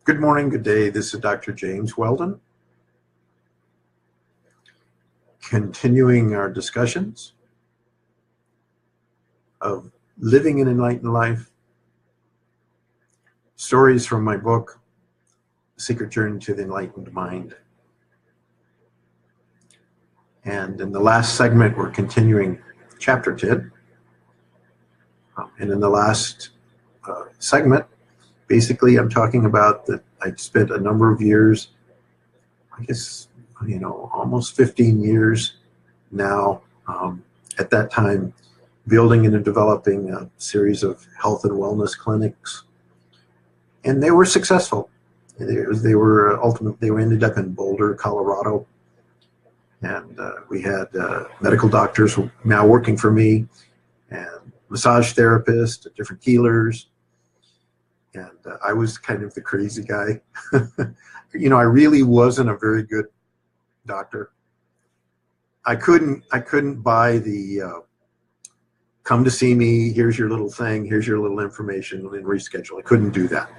Good morning, good day. This is Dr. James Weldon, continuing our discussions of living an enlightened life, stories from my book, The Secret Journey to the Enlightened Mind. And in the last segment, we're continuing chapter 10. And in the last segment, basically, I'm talking about that I spent a number of years, I guess, almost 15 years now, at that time, building and developing a series of health and wellness clinics. And they were successful. They ended up in Boulder, Colorado. And we had medical doctors now working for me, and massage therapists, different healers. And I was kind of the crazy guy. I really wasn't a very good doctor. I couldn't buy the come to see me, here's your little thing, here's your little information, and reschedule. I couldn't do that.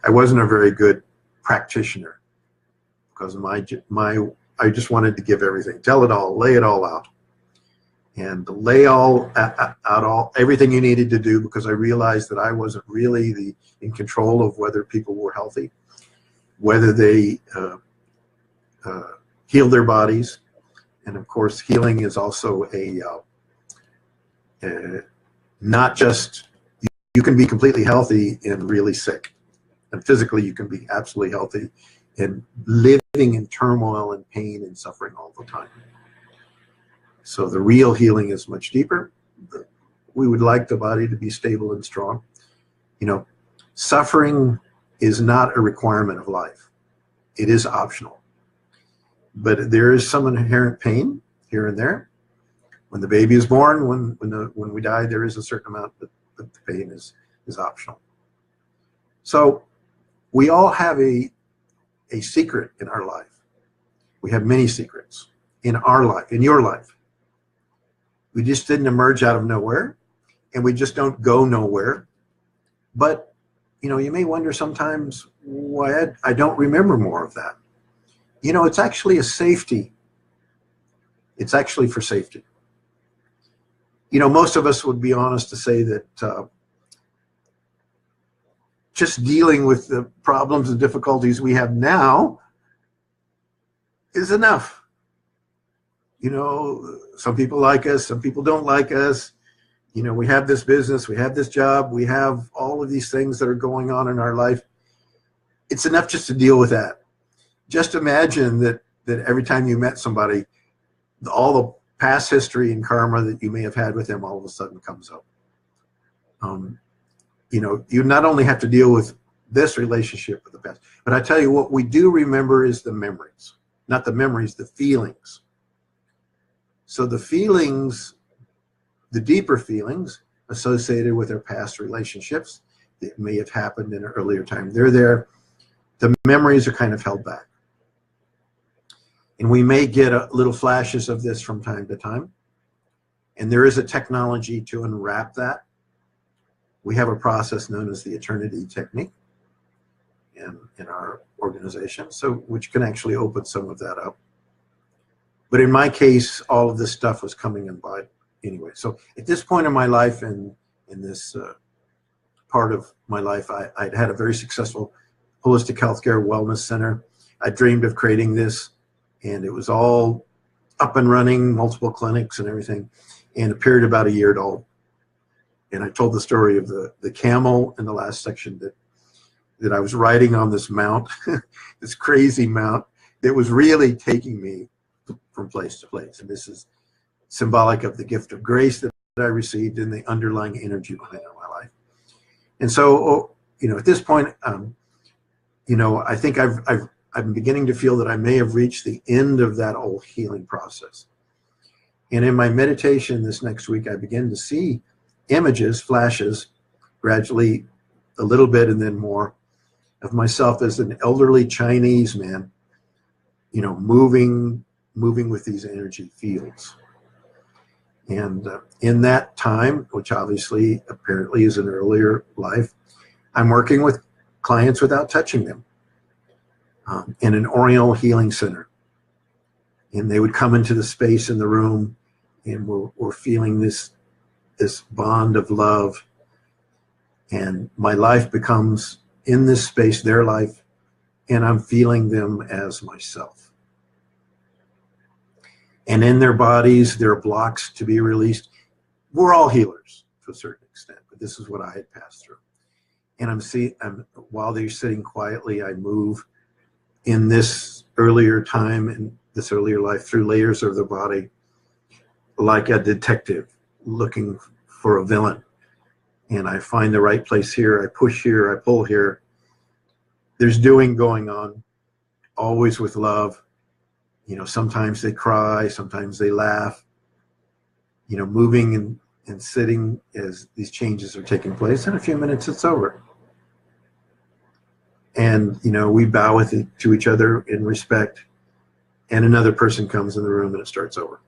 I wasn't a very good practitioner because I just wanted to give everything, tell it all, lay it all out. And lay out everything you needed to do, because I realized that I wasn't really in control of whether people were healthy, whether they healed their bodies. And of course, healing is also not just, you can be completely healthy and really sick. And physically, you can be absolutely healthy and living in turmoil and pain and suffering all the time. So the real healing is much deeper. We would like the body to be stable and strong. Suffering is not a requirement of life. It is optional. But there is some inherent pain here and there. When the baby is born, when we die, there is a certain amount, but the pain is optional. So we all have a secret in our life. We have many secrets in our life, in your life. We just didn't emerge out of nowhere, and we just don't go nowhere. But, you may wonder sometimes why I don't remember more of that. It's actually a safety. It's actually for safety. Most of us would be honest to say that just dealing with the problems and difficulties we have now is enough. Some people like us, some people don't like us. We have this business, we have this job, we have all of these things that are going on in our life. It's enough just to deal with that. Just imagine that every time you met somebody, all the past history and karma that you may have had with them all of a sudden comes up. You not only have to deal with this relationship with the past, but I tell you what we do remember is the memories, not the memories, the feelings. So the feelings, the deeper feelings associated with our past relationships that may have happened in an earlier time, they're there. The memories are kind of held back. And we may get little flashes of this from time to time. And there is a technology to unwrap that. We have a process known as the Eternity Technique in our organization, which can actually open some of that up. But in my case, all of this stuff was coming in by anyway. So at this point in my life, in this part of my life, I'd had a very successful holistic healthcare wellness center. I dreamed of creating this, and it was all up and running, multiple clinics and everything, and a period about a year old. And I told the story of the camel in the last section that I was riding on this mount, this crazy mount that was really taking me from place to place. And this is symbolic of the gift of grace that I received and the underlying energy behind my life. And so, at this point, I think I'm beginning to feel that I may have reached the end of that whole healing process. And in my meditation this next week, I began to see images, flashes, gradually a little bit and then more, of myself as an elderly Chinese man, moving with these energy fields. And in that time, which obviously apparently is an earlier life, I'm working with clients without touching them. in an Oriental healing center. And they would come into the space in the room, and we're feeling this bond of love. And my life becomes in this space, their life, and I'm feeling them as myself. And in their bodies, there are blocks to be released. We're all healers to a certain extent, but this is what I had passed through. And while they're sitting quietly, I move in this earlier time, in this earlier life, through layers of the body, like a detective looking for a villain. And I find the right place here, I push here, I pull here. There's doing going on, always with love. You know, sometimes they cry, sometimes they laugh. You know, moving and sitting as these changes are taking place. In a few minutes, it's over. And, you know, we bow to each other in respect, and another person comes in the room and it starts over.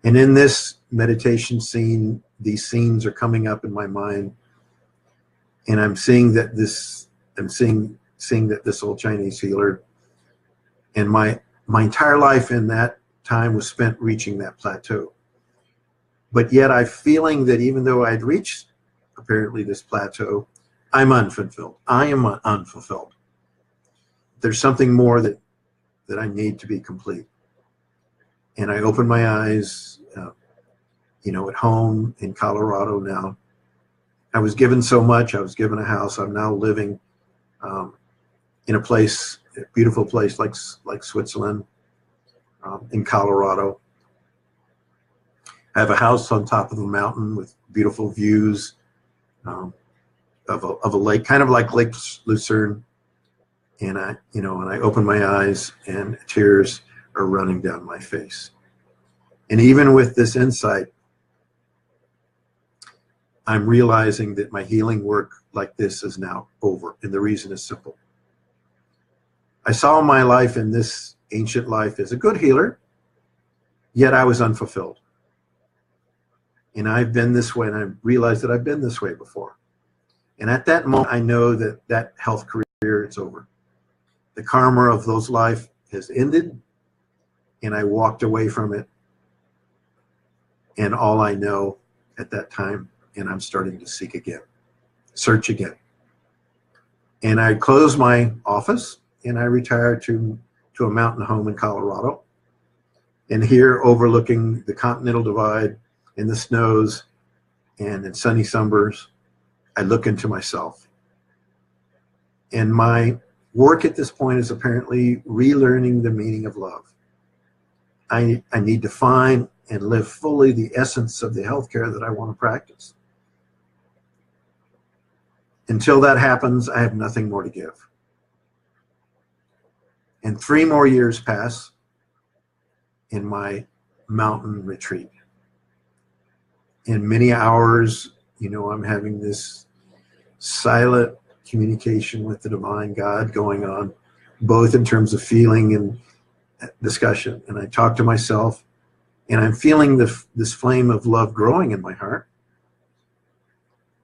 And in this meditation scene, these scenes are coming up in my mind, and I'm seeing that seeing that this old Chinese healer, and my entire life in that time was spent reaching that plateau. But yet I'm feeling that even though I'd reached apparently this plateau, I'm unfulfilled. I am unfulfilled. There's something more that I need to be complete. And I open my eyes, you know, at home in Colorado now. I was given so much. I was given a house. I'm now living in a place, a beautiful place like Switzerland, in Colorado. I have a house on top of a mountain with beautiful views of a lake, kind of like Lake Lucerne. And I open my eyes and tears are running down my face. And even with this insight, I'm realizing that my healing work like this is now over. And the reason is simple. I saw my life in this ancient life as a good healer, yet I was unfulfilled. And I've been this way, and I realized that I've been this way before. And at that moment, I know that health career is over. The karma of those life has ended, and I walked away from it. And all I know at that time, and I'm starting to seek again, search again. And I closed my office, and I retired to a mountain home in Colorado. And here, overlooking the Continental Divide in the snows and in sunny summers, I look into myself. And my work at this point is apparently relearning the meaning of love. I need to find and live fully the essence of the healthcare that I want to practice. Until that happens, I have nothing more to give. And 3 more years pass in my mountain retreat. In many hours, you know, I'm having this silent communication with the divine God going on, both in terms of feeling and discussion. And I talk to myself, and I'm feeling this flame of love growing in my heart.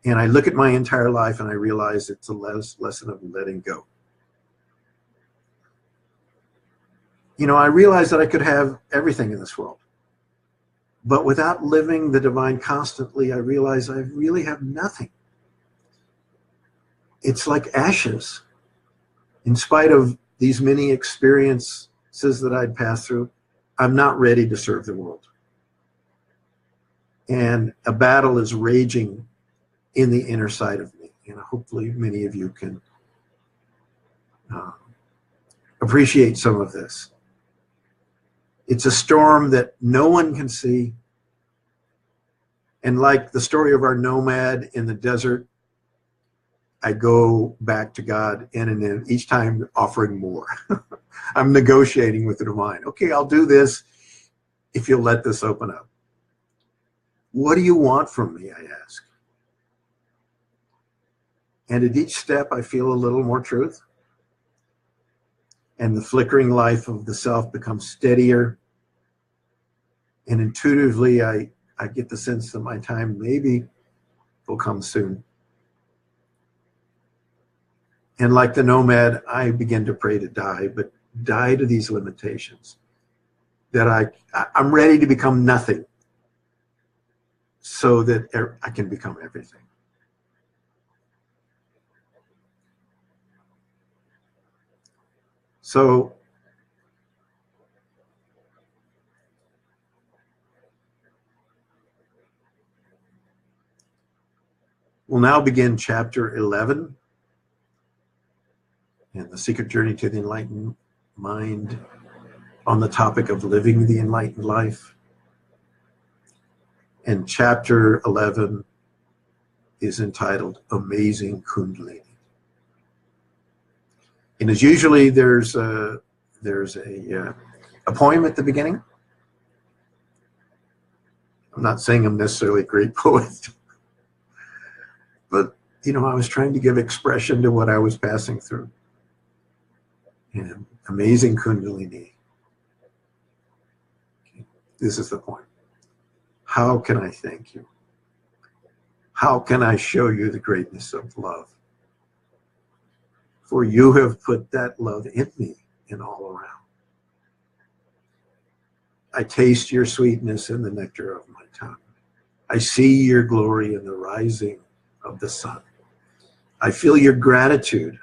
And I look at my entire life, and I realize it's a lesson of letting go. You know, I realize that I could have everything in this world. But without living the divine constantly, I realize I really have nothing. It's like ashes. In spite of these many experiences that I'd passed through, I'm not ready to serve the world. And a battle is raging in the inner side of me. And hopefully many of you can appreciate some of this. It's a storm that no one can see. And like the story of our nomad in the desert, I go back to God and each time offering more. I'm negotiating with the divine. Okay, I'll do this if you'll let this open up. What do you want from me, I ask. And at each step, I feel a little more truth. And the flickering life of the self becomes steadier. And intuitively, I get the sense that my time maybe will come soon. And like the nomad, I begin to pray to die, but die to these limitations. That I'm ready to become nothing so that I can become everything. So we'll now begin chapter 11 in The Secret Journey to the Enlightened Mind on the topic of living the enlightened life. And chapter 11 is entitled Amazing Kundalini. And as usually there's a poem at the beginning. I'm not saying I'm necessarily a great poet, but I was trying to give expression to what I was passing through. And amazing Kundalini. This is the point. How can I thank you? How can I show you the greatness of love? For you have put that love in me and all around. I taste your sweetness in the nectar of my tongue. I see your glory in the rising of the sun. I feel your gratitude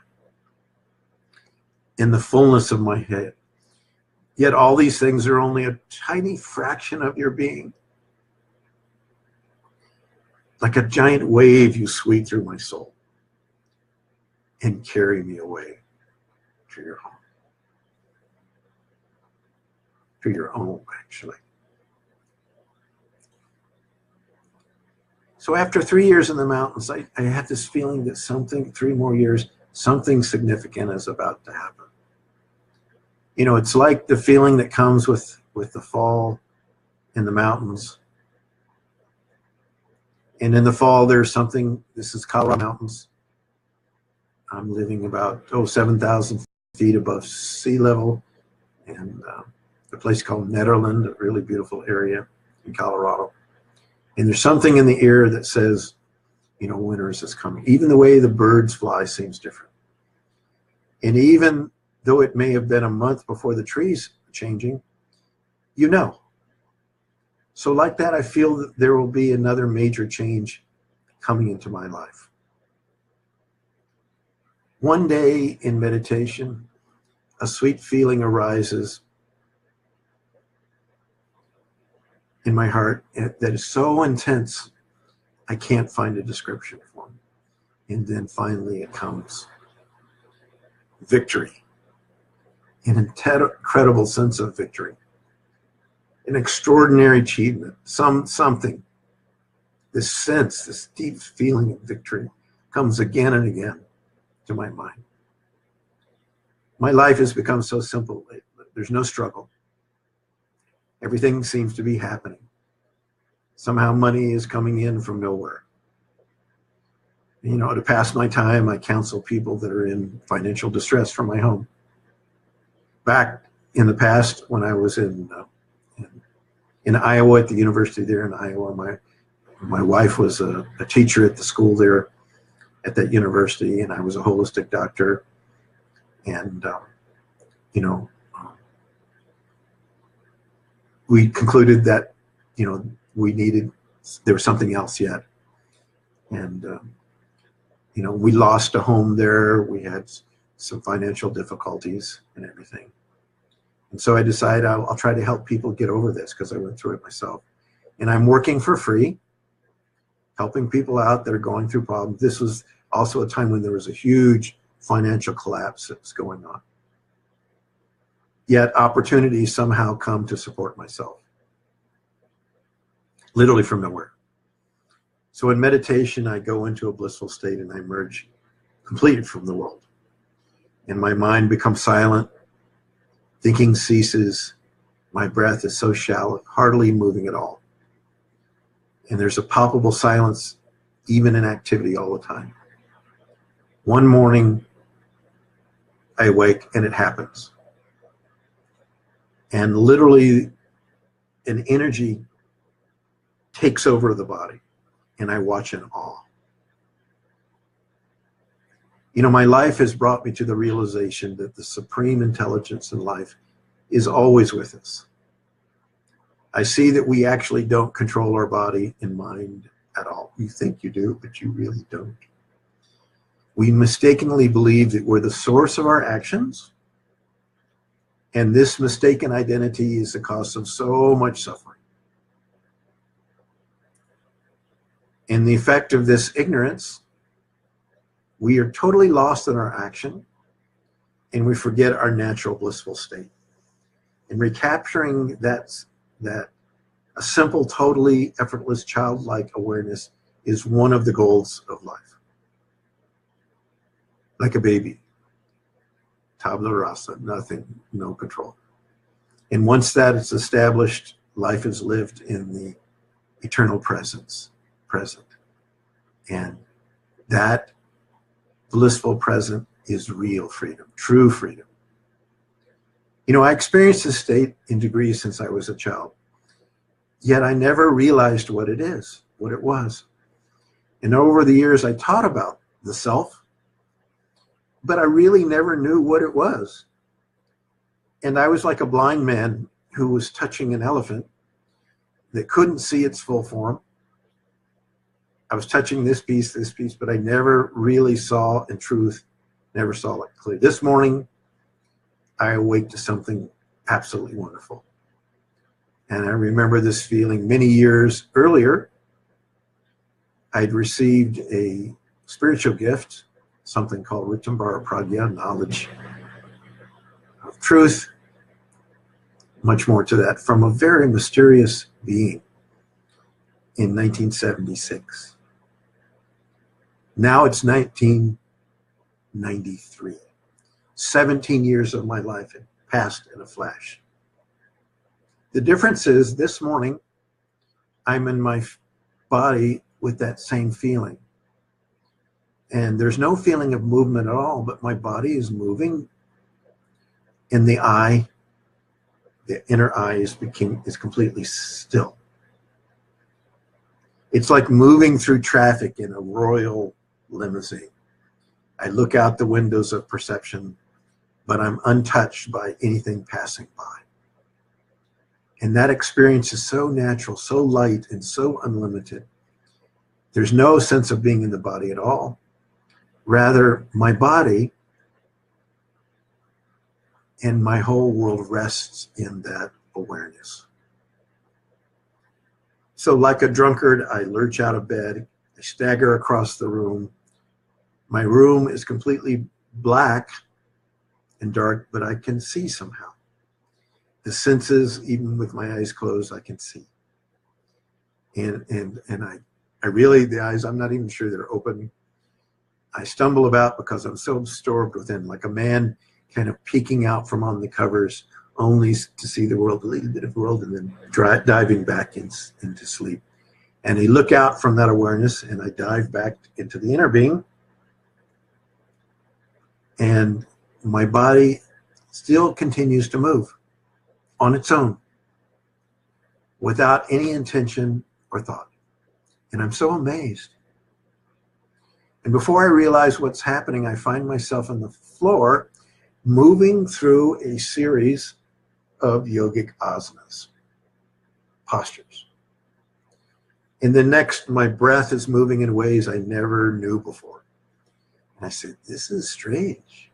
in the fullness of my head. Yet all these things are only a tiny fraction of your being. Like a giant wave, you sweep through my soul and carry me away to your home. To your home, actually. So after 3 years in the mountains, I had this feeling that 3 more years, something significant is about to happen. It's like the feeling that comes with the fall in the mountains. And in the fall, there's something, this is Colorado Mountains. I'm living about, 7,000 feet above sea level. And a place called Netherland, a really beautiful area in Colorado. And there's something in the air that says, winter is coming. Even the way the birds fly seems different. And even though it may have been a month before the trees are changing, So like that, I feel that there will be another major change coming into my life. One day in meditation, a sweet feeling arises in my heart that is so intense, I can't find a description for it. And then finally it comes. Victory. An incredible sense of victory. An extraordinary achievement. Something. This sense, this deep feeling of victory comes again and again to my mind. My life has become so simple lately. There's no struggle. Everything seems to be happening. Somehow money is coming in from nowhere. To pass my time, I counsel people that are in financial distress from my home. Back in the past, when I was in Iowa, at the university there in Iowa, my wife was a teacher at the school there at that university, and I was a holistic doctor. And, we concluded that, there was something else yet. And, we lost a home there. We had some financial difficulties and everything. And so I decided I'll try to help people get over this because I went through it myself. And I'm working for free, helping people out that are going through problems. This was also a time when there was a huge financial collapse that was going on. Yet opportunities somehow come to support myself. Literally from nowhere. So in meditation, I go into a blissful state and I emerge completely from the world. And my mind becomes silent. Thinking ceases. My breath is so shallow, hardly moving at all. And there's a palpable silence, even in activity all the time. One morning, I awake and it happens. And literally, an energy takes over the body. And I watch in awe. You know, my life has brought me to the realization that the supreme intelligence in life is always with us. I see that we actually don't control our body and mind at all. You think you do, but you really don't. We mistakenly believe that we're the source of our actions, and this mistaken identity is the cause of so much suffering. In the effect of this ignorance, we are totally lost in our action, and we forget our natural blissful state. And recapturing that a simple, totally effortless, childlike awareness is one of the goals of life. Like a baby, tabula rasa, nothing, no control. And once that is established, life is lived in the eternal present. And that blissful present is real freedom, true freedom. You know, I experienced this state in degrees since I was a child, yet I never realized what it is, what it was. And over the years, I taught about the self, but I really never knew what it was. And I was like a blind man who was touching an elephant that couldn't see its full form. I was touching this piece, but I never really saw, in truth, never saw it clear. This morning, I awake to something absolutely wonderful. And I remember this feeling many years earlier. I'd received a spiritual gift, something called Ritambara Pragya, knowledge of truth, much more to that, from a very mysterious being in 1976. Now it's 1993. 17 years of my life had passed in a flash. The difference is this morning, I'm in my body with that same feeling. And there's no feeling of movement at all, but my body is moving. And the eye, the inner eye is completely still. It's like moving through traffic in a royal limousine. I look out the windows of perception, but I'm untouched by anything passing by. And that experience is so natural, so light, and so unlimited. There's no sense of being in the body at all. Rather, my body and my whole world rests in that awareness. So like a drunkard, I lurch out of bed, I stagger across the room. My room is completely black and dark, but I can see somehow. The senses, even with my eyes closed, I can see. And I really, the eyes, I'm not even sure they're open. I stumble about because I'm so absorbed within, like a man kind of peeking out from on the covers only to see the world, a little bit of the world, and then diving back into sleep. And I look out from that awareness and I dive back into the inner being. And my body still continues to move on its own without any intention or thought. And I'm so amazed. And before I realize what's happening, I find myself on the floor moving through a series of yogic asanas, postures. And the next, my breath is moving in ways I never knew before. And I said, this is strange,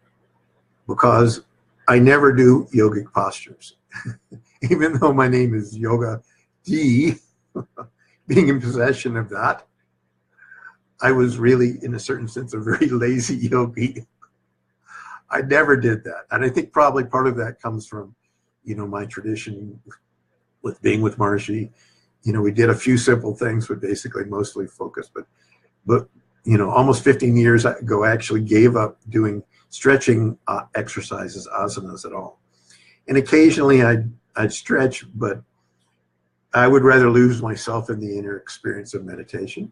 because I never do yogic postures. Even though my name is Yogadhi, being in possession of that, I was really, in a certain sense, a very lazy yogi. I never did that. And I think probably part of that comes from, you know, my tradition with being with Maharishi. You know, we did a few simple things, but basically mostly focused. But you know, almost 15 years ago, I actually gave up doing stretching exercises, asanas at all. And occasionally I'd stretch, but I would rather lose myself in the inner experience of meditation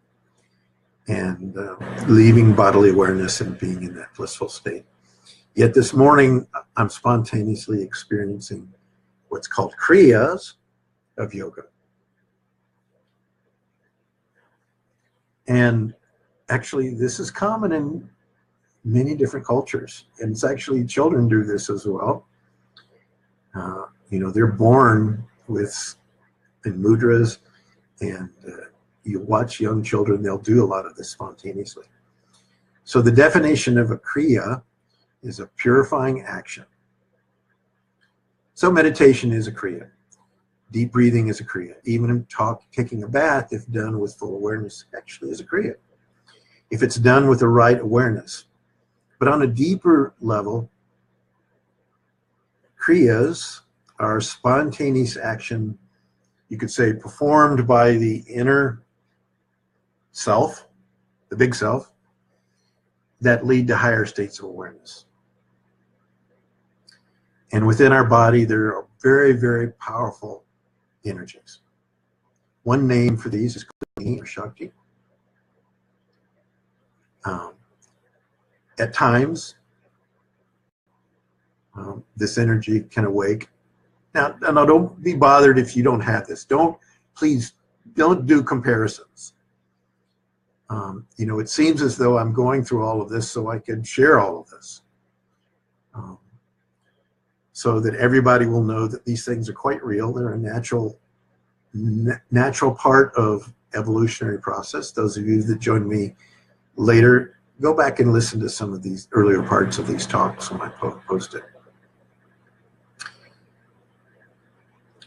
and leaving bodily awareness and being in that blissful state. Yet this morning, I'm spontaneously experiencing what's called Kriyas of yoga. And actually, this is common in many different cultures. And it's actually, children do this as well. You know, they're born with in mudras, and you watch young children, they'll do a lot of this spontaneously. So the definition of a Kriya is a purifying action. So meditation is a Kriya. Deep breathing is a Kriya. Even taking a bath, if done with full awareness, actually is a Kriya, if it's done with the right awareness. But on a deeper level, Kriyas are spontaneous action, you could say, performed by the inner self, the big self, that lead to higher states of awareness. And within our body, there are very, very powerful energies. One name for these is Kundalini or Shakti. At times, this energy can awake. Now, don't be bothered if you don't have this. Please don't do comparisons. You know, it seems as though I'm going through all of this so I can share all of this. So that everybody will know that these things are quite real. They're a natural part of evolutionary process. Those of you that join me later, go back and listen to some of these earlier parts of these talks when I post it.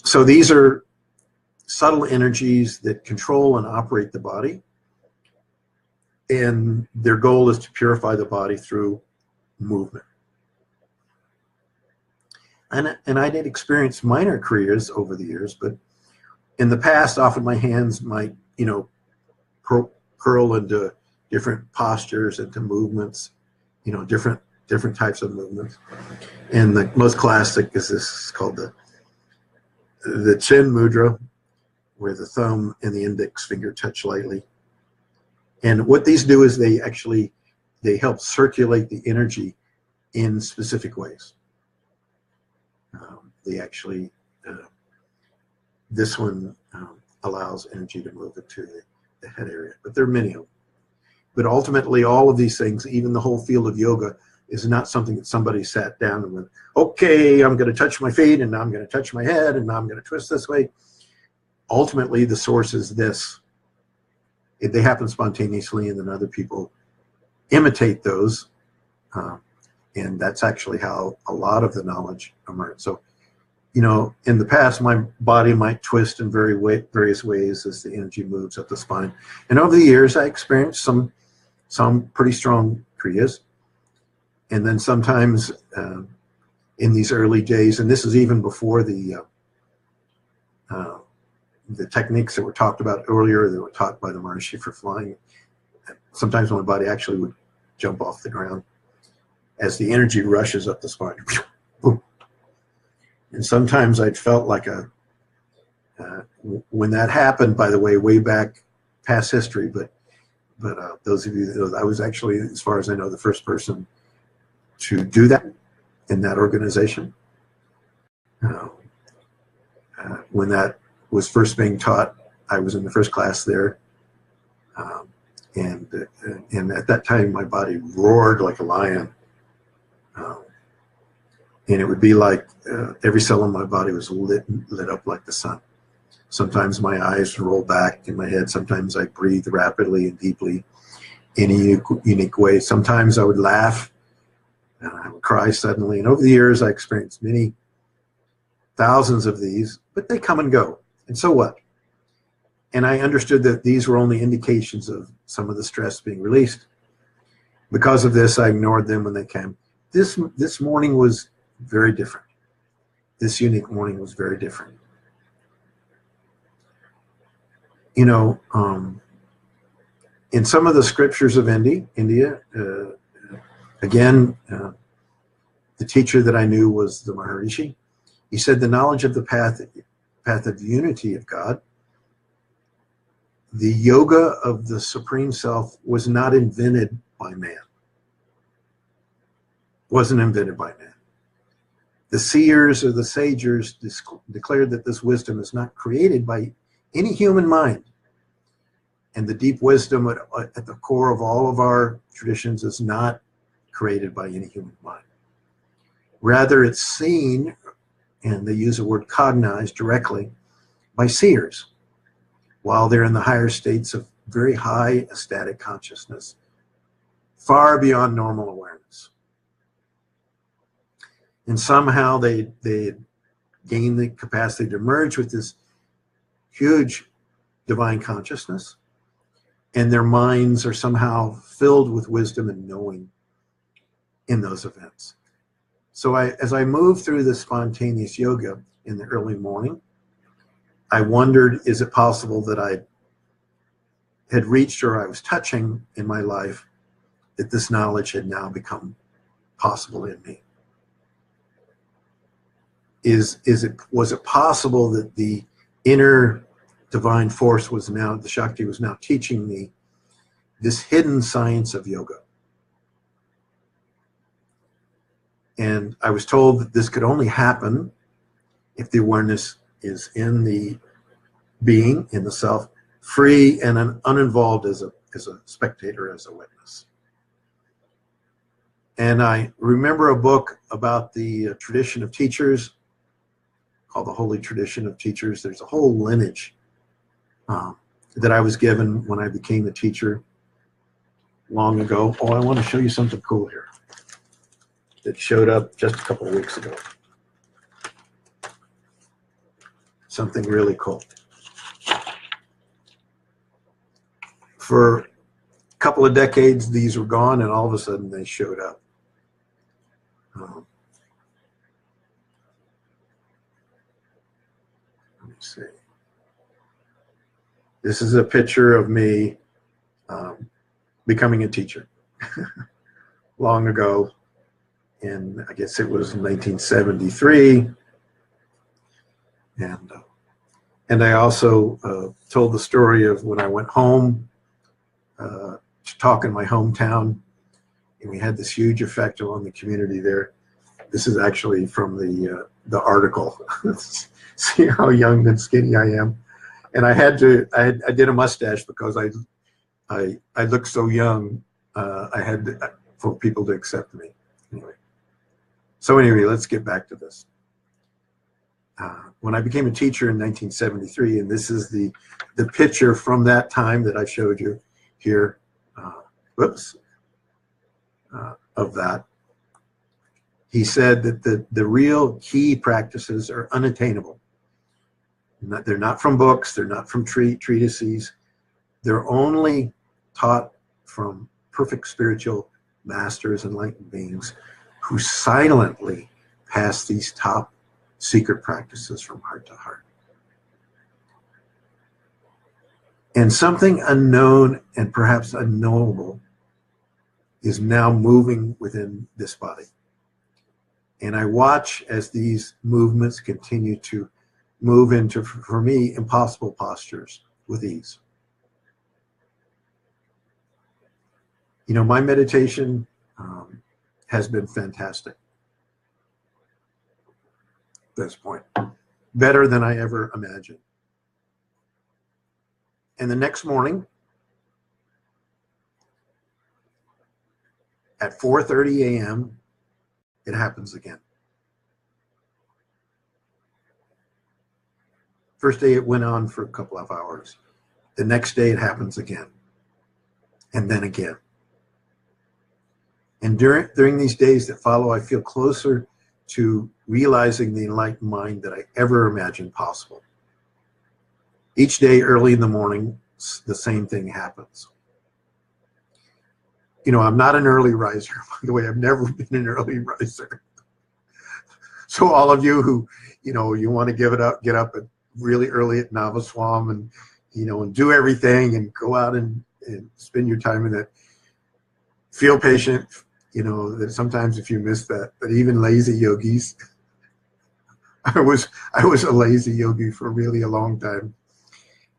So these are subtle energies that control and operate the body. And their goal is to purify the body through movement. And I did experience minor kriyas over the years, but in the past, often my hands might, you know, curl into different postures, into movements, you know, different types of movements. And the most classic is this, called the chin mudra, where the thumb and the index finger touch lightly. And what these do is they help circulate the energy in specific ways. This one allows energy to move into the head area, but there are many of them. But ultimately, all of these things, even the whole field of yoga, is not something that somebody sat down and went, okay, I'm going to touch my feet, and now I'm going to touch my head, and now I'm going to twist this way. Ultimately, the source is this. They happen spontaneously, and then other people imitate those. And that's actually how a lot of the knowledge emerged. So, you know, in the past, my body might twist in various ways as the energy moves up the spine. And over the years, I experienced some pretty strong kriyas. And then sometimes in these early days, and this is even before the techniques that were talked about earlier, that were taught by the Maharishi for flying, sometimes my body actually would jump off the ground as the energy rushes up the spine. And sometimes I'd felt like when that happened, by the way, way back past history, but those of you that know, I was actually, as far as I know, the first person to do that in that organization. When that was first being taught, I was in the first class there. And at that time, my body roared like a lion. And it would be like every cell in my body was lit up like the sun. Sometimes my eyes would roll back in my head. Sometimes I breathed rapidly and deeply in a unique way. Sometimes I would laugh and I would cry suddenly. And over the years, I experienced many thousands of these, but they come and go. And so what? And I understood that these were only indications of some of the stress being released. Because of this, I ignored them when they came. This morning was very different. This unique morning was very different. You know, in some of the scriptures of India, again, the teacher that I knew was the Maharishi. He said the knowledge of the path of unity of God, the yoga of the Supreme Self, was not invented by man. Wasn't invented by man. The seers or the sagers declared that this wisdom is not created by any human mind. And the deep wisdom at the core of all of our traditions is not created by any human mind. Rather, it's seen, and they use the word cognized directly, by seers, while they're in the higher states of very high ecstatic consciousness, far beyond normal awareness. And somehow they gain the capacity to merge with this huge divine consciousness, and their minds are somehow filled with wisdom and knowing in those events. So as I moved through the spontaneous yoga in the early morning, I wondered, is it possible that I had reached or I was touching in my life that this knowledge had now become possible in me? Was it possible that the inner divine force was now, the Shakti was now teaching me this hidden science of yoga? And I was told that this could only happen if the awareness is in the being, in the self, free and uninvolved as a spectator, as a witness. And I remember a book about the tradition of teachers called The Holy Tradition of Teachers. There's a whole lineage that I was given when I became a teacher long ago. Oh, I want to show you something cool here that showed up just a couple of weeks ago. Something really cool. For a couple of decades, these were gone, and all of a sudden they showed up. Let me see. This is a picture of me becoming a teacher long ago. And I guess it was 1973. And I also told the story of when I went home to talk in my hometown, and we had this huge effect on the community there. This is actually from the article. See how young and skinny I am. And I did a mustache because I looked so young. I had for people to accept me. Anyway. So anyway, let's get back to this. When I became a teacher in 1973, and this is the picture from that time that I showed you here, of that. He said that the real key practices are unattainable. They're not from books, they're not from treatises, they're only taught from perfect spiritual masters, enlightened beings, who silently pass these top secret practices from heart to heart. And something unknown and perhaps unknowable is now moving within this body. And I watch as these movements continue to move into, for me, impossible postures with ease. You know, my meditation has been fantastic at this point, better than I ever imagined. And the next morning at 4:30 a.m., it happens again. First day it went on for a couple of hours. The next day it happens again, and then again. And during these days that follow, I feel closer to realizing the enlightened mind that I ever imagined possible. Each day early in the morning, the same thing happens. You know, I'm not an early riser. By the way, I've never been an early riser. So all of you who, you know, you want to get up at really early at Navaswam and, you know, and do everything and go out and spend your time in it, feel patient. You know, that sometimes if you miss that, but even lazy yogis, I was a lazy yogi for really a long time.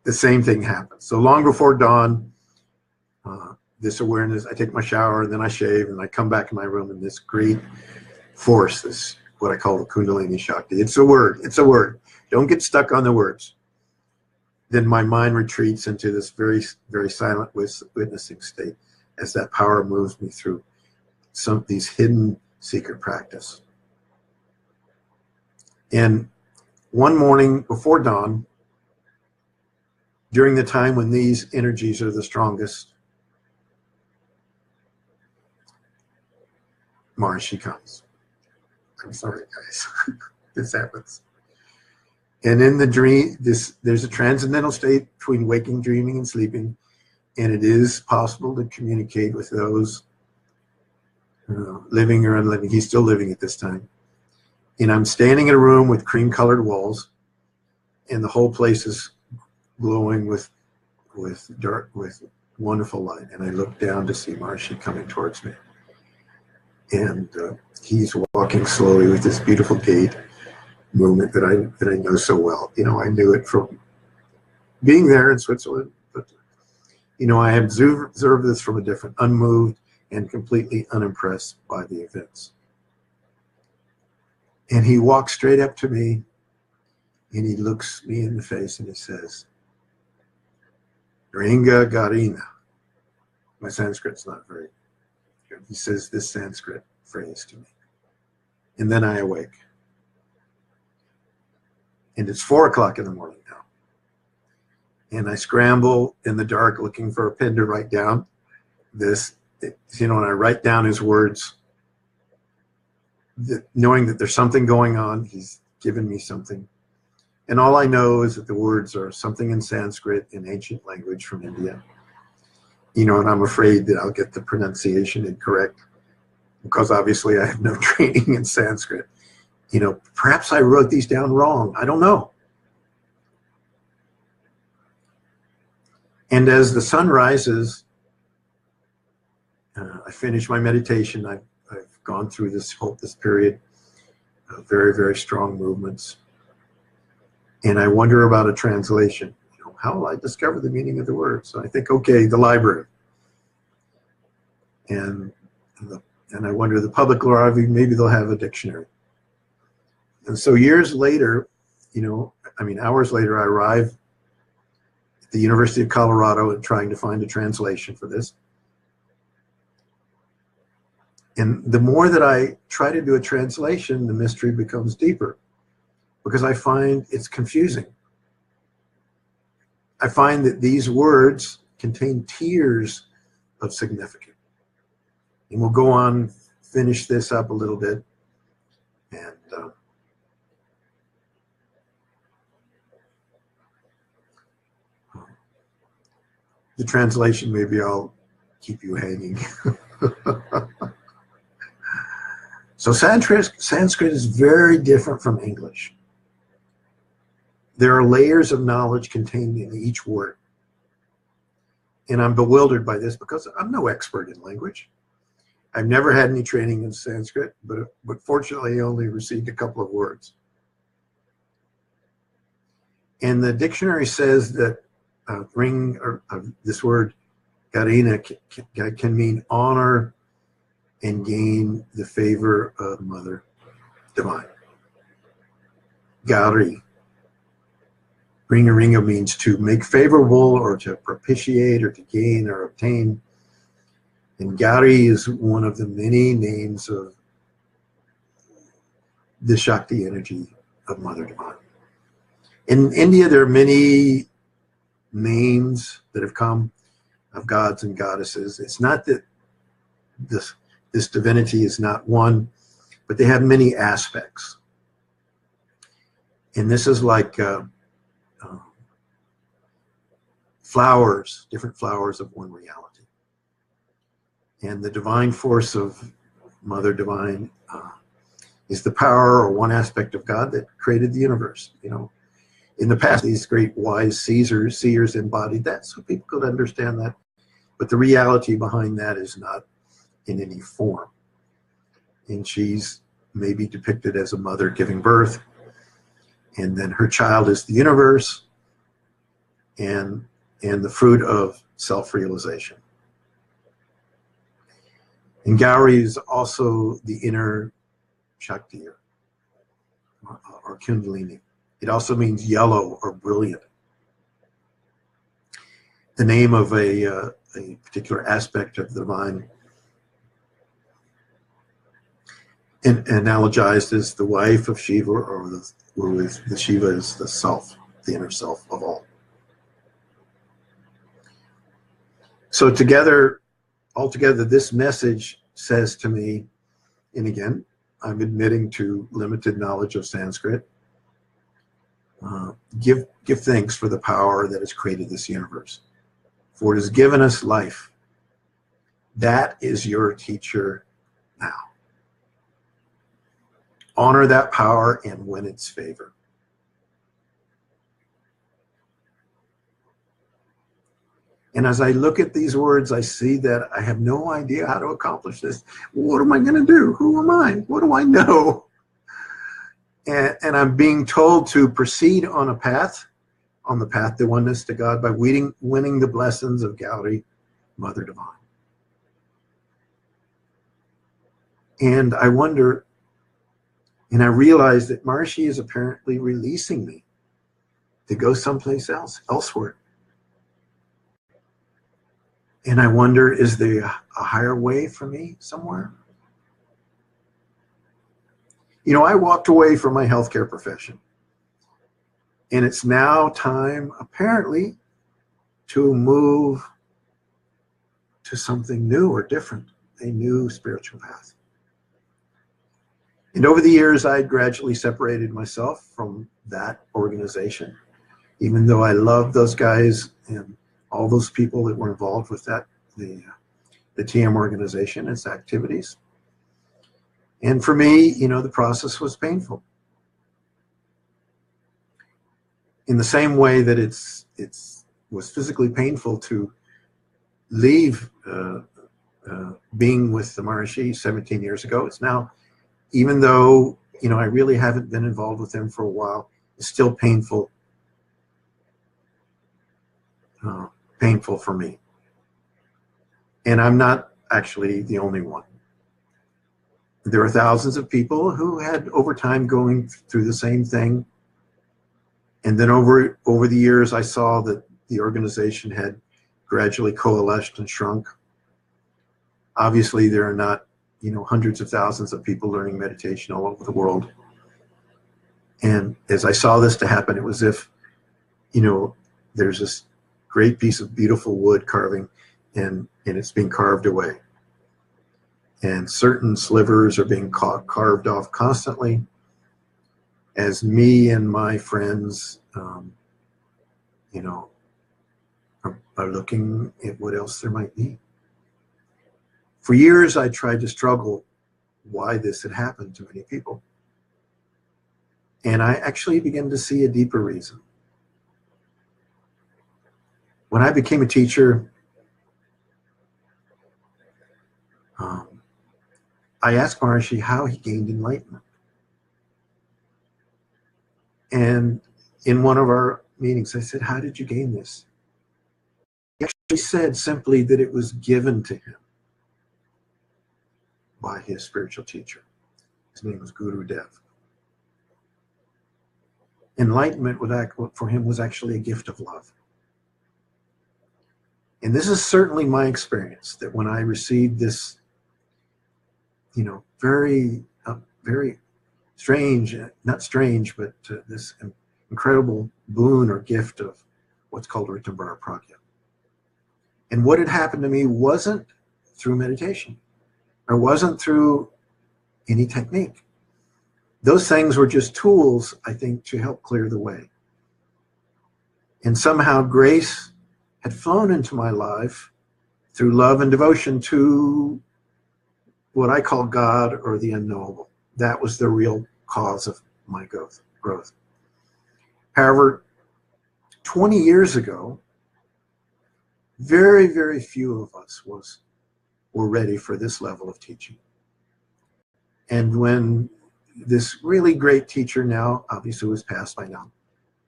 The same thing happens. So long before dawn, this awareness, I take my shower and then I shave and I come back in my room and this great force, this what I call the Kundalini Shakti. It's a word. It's a word. Don't get stuck on the words. Then my mind retreats into this very, very silent witnessing state as that power moves me through these hidden secret practice. And one morning before dawn, during the time when these energies are the strongest, Maharishi comes. I'm sorry, guys. This happens. And in the dream, there's a transcendental state between waking, dreaming, and sleeping, and it is possible to communicate with those living or unliving. He's still living at this time. And I'm standing in a room with cream-colored walls, and the whole place is glowing with wonderful light. And I look down to see Maharishi coming towards me. And he's walking slowly with this beautiful gait movement that I know so well. You know, I knew it from being there in Switzerland, but you know, I observed this from a different, unmoved and completely unimpressed by the events. And he walks straight up to me, and he looks me in the face, and he says, "Ringa Garina." My Sanskrit's not very good. He says this Sanskrit phrase to me. And then I awake. And it's 4 o'clock in the morning now. And I scramble in the dark looking for a pen to write down this, you know, and I write down his words, knowing that there's something going on. He's given me something. And all I know is that the words are something in Sanskrit, in ancient language from India. You know, and I'm afraid that I'll get the pronunciation incorrect because obviously I have no training in Sanskrit. You know, perhaps I wrote these down wrong. I don't know. And as the sun rises, I finish my meditation. I've gone through this period of very, very strong movements. And I wonder about a translation. You know, how will I discover the meaning of the words? So I think, okay, the library. And I wonder, the public library, maybe they'll have a dictionary. And so years later, you know, I mean, hours later, I arrive at the University of Colorado and trying to find a translation for this. And the more that I try to do a translation, the mystery becomes deeper because I find it's confusing. I find that these words contain tiers of significance. And we'll go on, finish this up a little bit. And the translation, maybe I'll keep you hanging. So Sanskrit is very different from English. There are layers of knowledge contained in each word. And I'm bewildered by this because I'm no expert in language. I've never had any training in Sanskrit, but fortunately I only received a couple of words. And the dictionary says that this word garina can mean honor and gain the favor of Mother Divine. Gari. Ringa means to make favorable or to propitiate or to gain or obtain. And Gari is one of the many names of the Shakti energy of Mother Divine. In India, there are many names that have come of gods and goddesses. It's not that this divinity is not one, but they have many aspects. And this is like flowers, different flowers of one reality. And the divine force of Mother Divine is the power or one aspect of God that created the universe. You know, in the past, these great wise seers embodied that, so people could understand that. But the reality behind that is not in any form. And she's maybe depicted as a mother giving birth, and then her child is the universe, and the fruit of self-realization. And Gauri is also the inner Shakti or Kundalini. It also means yellow or brilliant. The name of a particular aspect of the divine analogized as the wife of Shiva, or the Shiva is the self, the inner self of all. So altogether, this message says to me, and again, I'm admitting to limited knowledge of Sanskrit, give thanks for the power that has created this universe, for it has given us life. That is your teacher now. Honor that power and win its favor. And as I look at these words, I see that I have no idea how to accomplish this. What am I going to do? Who am I? What do I know? And I'm being told to proceed on the path to oneness to God by winning the blessings of Yogadhi, Mother Divine. And I wonder, and I realize that Maharishi is apparently releasing me to go someplace elsewhere. And I wonder, is there a higher way for me somewhere? You know, I walked away from my healthcare profession. And it's now time, apparently, to move to something new or different, a new spiritual path. And over the years, I gradually separated myself from that organization, even though I loved those guys and all those people that were involved with that, the TM organization, its activities. And for me, you know, the process was painful. In the same way that it was physically painful to leave being with the Maharishi 17 years ago, it's now, even though, you know, I really haven't been involved with him for a while, it's still painful for me. And I'm not actually the only one. There are thousands of people who had over time going through the same thing. And then over the years, I saw that the organization had gradually coalesced and shrunk. Obviously, there are not, you know, hundreds of thousands of people learning meditation all over the world. And as I saw this to happen, it was as if, you know, there's this great piece of beautiful wood carving, and it's being carved away. And certain slivers are being carved off constantly as me and my friends, you know, are looking at what else there might be. For years, I tried to struggle why this had happened to many people. And I actually began to see a deeper reason. When I became a teacher, I asked Maharishi how he gained enlightenment. And in one of our meetings, I said, how did you gain this? He actually said simply that it was given to him by his spiritual teacher. His name was Guru Dev. Enlightenment for him was actually a gift of love. And this is certainly my experience, that when I received this, you know, very strange, not strange, but this incredible boon or gift of what's called Rittambhara Pragya. And what had happened to me wasn't through meditation, or wasn't through any technique. Those things were just tools, I think, to help clear the way. And somehow grace had flown into my life through love and devotion to what I call God, or the unknowable. That was the real cause of my growth. However, 20 years ago, very, very few of us were ready for this level of teaching. And when this really great teacher, now obviously was passed by now,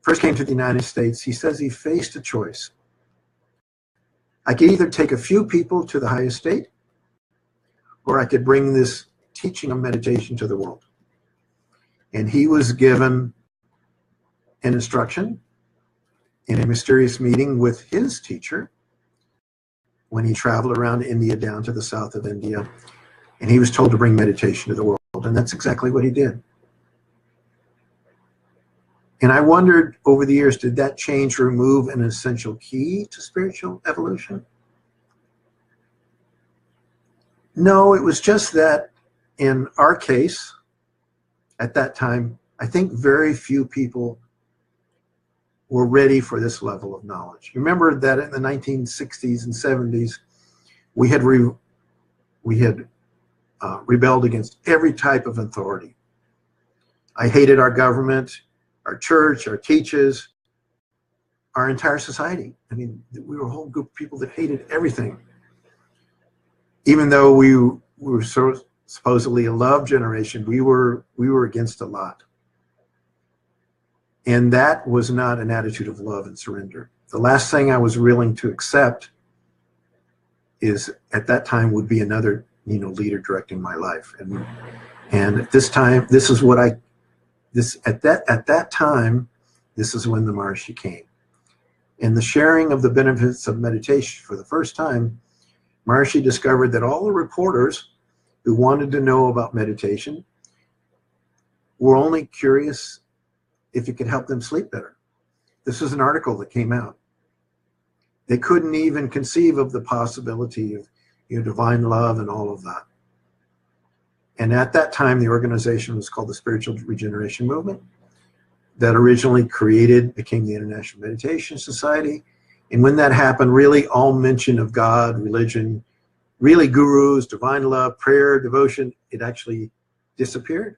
first came to the United States, he says he faced a choice. I could either take a few people to the highest state, or I could bring this teaching of meditation to the world. And he was given an instruction in a mysterious meeting with his teacher when he traveled around India down to the south of India. And he was told to bring meditation to the world. world. And that's exactly what he did. And I wondered over the years, did that change remove an essential key to spiritual evolution? No, it was just that in our case, at that time, I think very few people were ready for this level of knowledge. Remember that in the 1960s and 70s, we had rebelled against every type of authority. I hated our government, our church, our teachers, our entire society. I mean, we were a whole group of people that hated everything. Even though we were supposedly a love generation, we were against a lot. And that was not an attitude of love and surrender. The last thing I was willing to accept is, at that time, would be another, leader directing my life. And at this time, this is what at that time, this is when the Maharishi came. In the sharing of the benefits of meditation for the first time, Maharishi discovered that all the reporters who wanted to know about meditation were only curious if it could help them sleep better. This is an article that came out. They couldn't even conceive of the possibility of divine love and all of that. And at that time, the organization was called the Spiritual Regeneration Movement, that originally became the International Meditation Society. And when that happened, really all mention of God, religion, really gurus, divine love, prayer, devotion, it actually disappeared.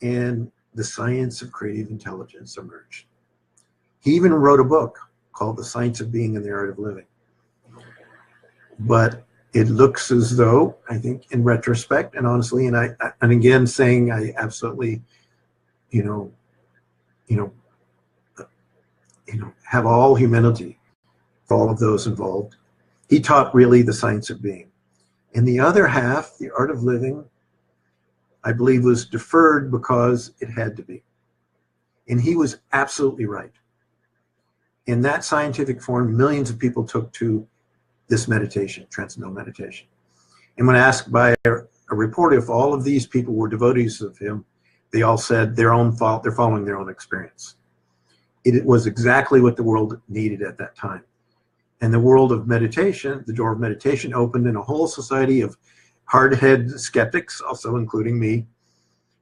And the science of creative intelligence emerged. He even wrote a book called The Science of Being and the Art of Living. But it looks as though, I think, in retrospect, and honestly, and again saying I absolutely, have all humility for all of those involved. He taught really the science of being. And the other half, the art of living, I believe was deferred because it had to be. And he was absolutely right. In that scientific form, millions of people took to this meditation, transcendental meditation. And when asked by a reporter if all of these people were devotees of him, they all said they're following their own experience. It was exactly what the world needed at that time. And the world of meditation, the door of meditation opened, in a whole society of hard-headed skeptics, also including me,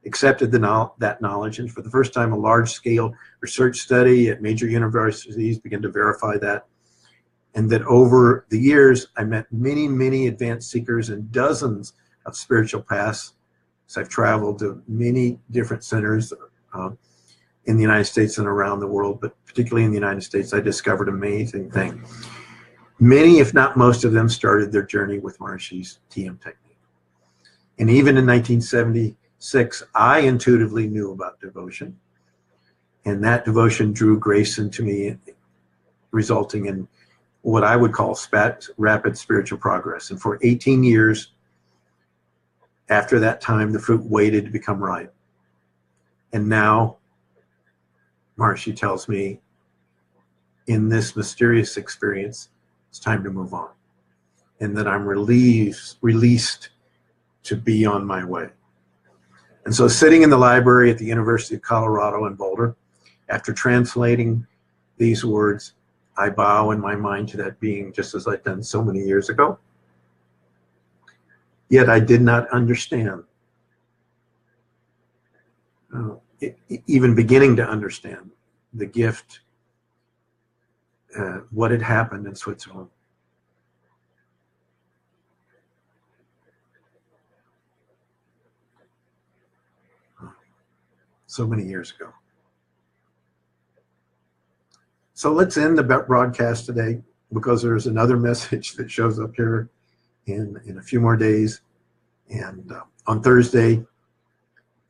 accepted that knowledge. And for the first time, a large-scale research study at major universities began to verify that. And that over the years, I met many, many advanced seekers and dozens of spiritual paths. So I've traveled to many different centers in the United States and around the world, but particularly in the United States, I discovered an amazing thing. Many, if not most of them, started their journey with Maharishi's TM technique. And even in 1976, I intuitively knew about devotion. And that devotion drew grace into me, resulting in what I would call rapid spiritual progress. And for 18 years after that time, the fruit waited to become ripe. And now, Maharishi tells me, in this mysterious experience, it's time to move on. And that I'm released to be on my way. And so sitting in the library at the University of Colorado in Boulder, after translating these words, I bow in my mind to that being, just as I'd done so many years ago. Yet I did not understand, even beginning to understand the gift, what had happened in Switzerland. So many years ago. So let's end the broadcast today, because there's another message that shows up here in a few more days. And on Thursday,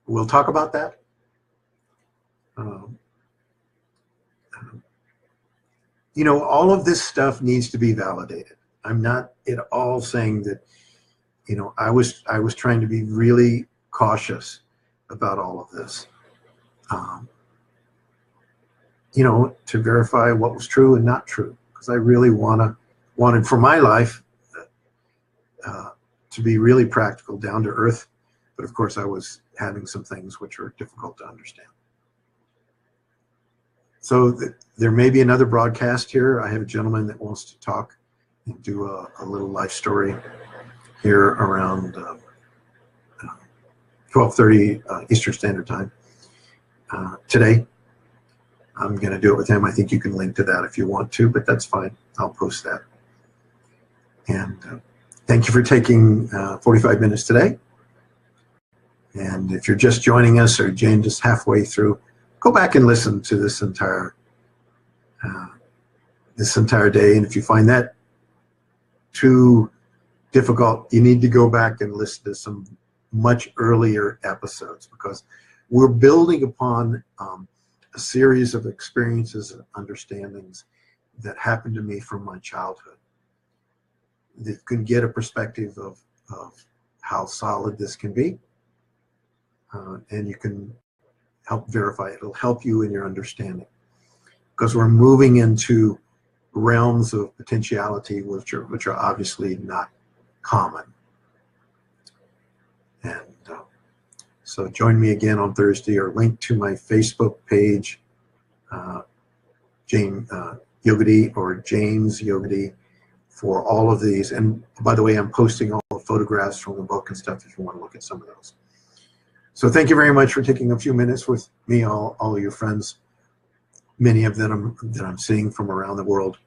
we'll talk about that. All of this stuff needs to be validated. I'm not at all saying that, I was trying to be really cautious about all of this. To verify what was true and not true, because I really wanted for my life to be really practical, down to earth, But of course, I was having some things which were difficult to understand. So there may be another broadcast here. I have a gentleman that wants to talk and do a little life story here around 12:30 Eastern Standard Time today. I'm going to do it with him. I think you can link to that if you want to, but that's fine. I'll post that. And thank you for taking 45 minutes today. And if you're just joining us or joined us halfway through, go back and listen to this entire day. And if you find that too difficult, you need to go back and listen to some much earlier episodes, because we're building upon a series of experiences and understandings that happened to me from my childhood that can get a perspective of how solid this can be. And you can help verify it. It'll help you in your understanding, because we're moving into realms of potentiality which are obviously not common. And so join me again on Thursday, or link to my Facebook page, Yogadhi or James Yogadhi, for all of these. And by the way, I'm posting all the photographs from the book and stuff if you want to look at some of those. So thank you very much for taking a few minutes with me, all of your friends, many of them that I'm seeing from around the world.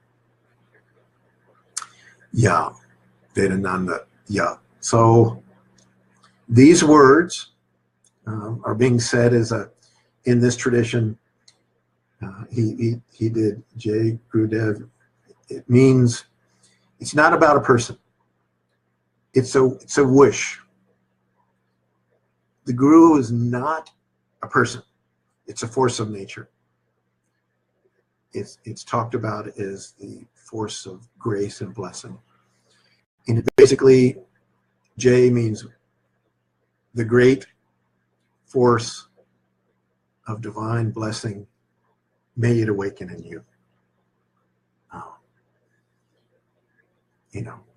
Yeah, Vedananda, yeah. So these words are being said in this tradition. He did, Jay Gurudev. It means it's not about a person. It's a wish. The Guru is not a person. It's a force of nature. It's talked about as the force of grace and blessing. And it basically, J means the great force of divine blessing. May it awaken in you.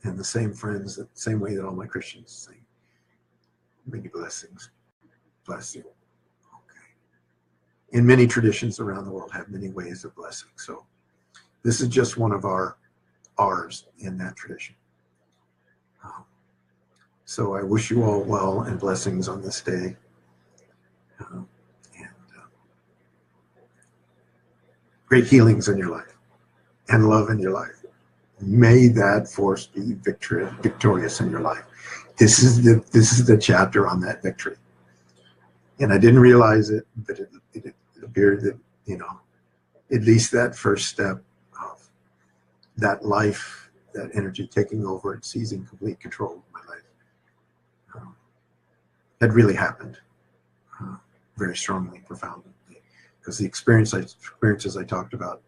And the same friends, the same way that all my Christians say, many blessings, bless you. Okay. And many traditions around the world have many ways of blessing. So this is just one of ours in that tradition. So I wish you all well and blessings on this day. And great healings in your life and love in your life. May that force be victorious in your life. This is the chapter on that victory. And I didn't realize it, but it appeared that, at least that first step of that life, that energy taking over and seizing complete control of my life, had really happened very strongly, profoundly. Because the experiences I talked about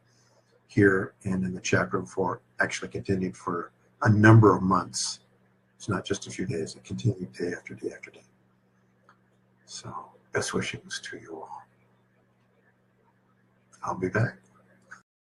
here and in the chapter before actually continued for a number of months. It's not just a few days. It continued day after day after day. So best wishings to you all. I'll be back.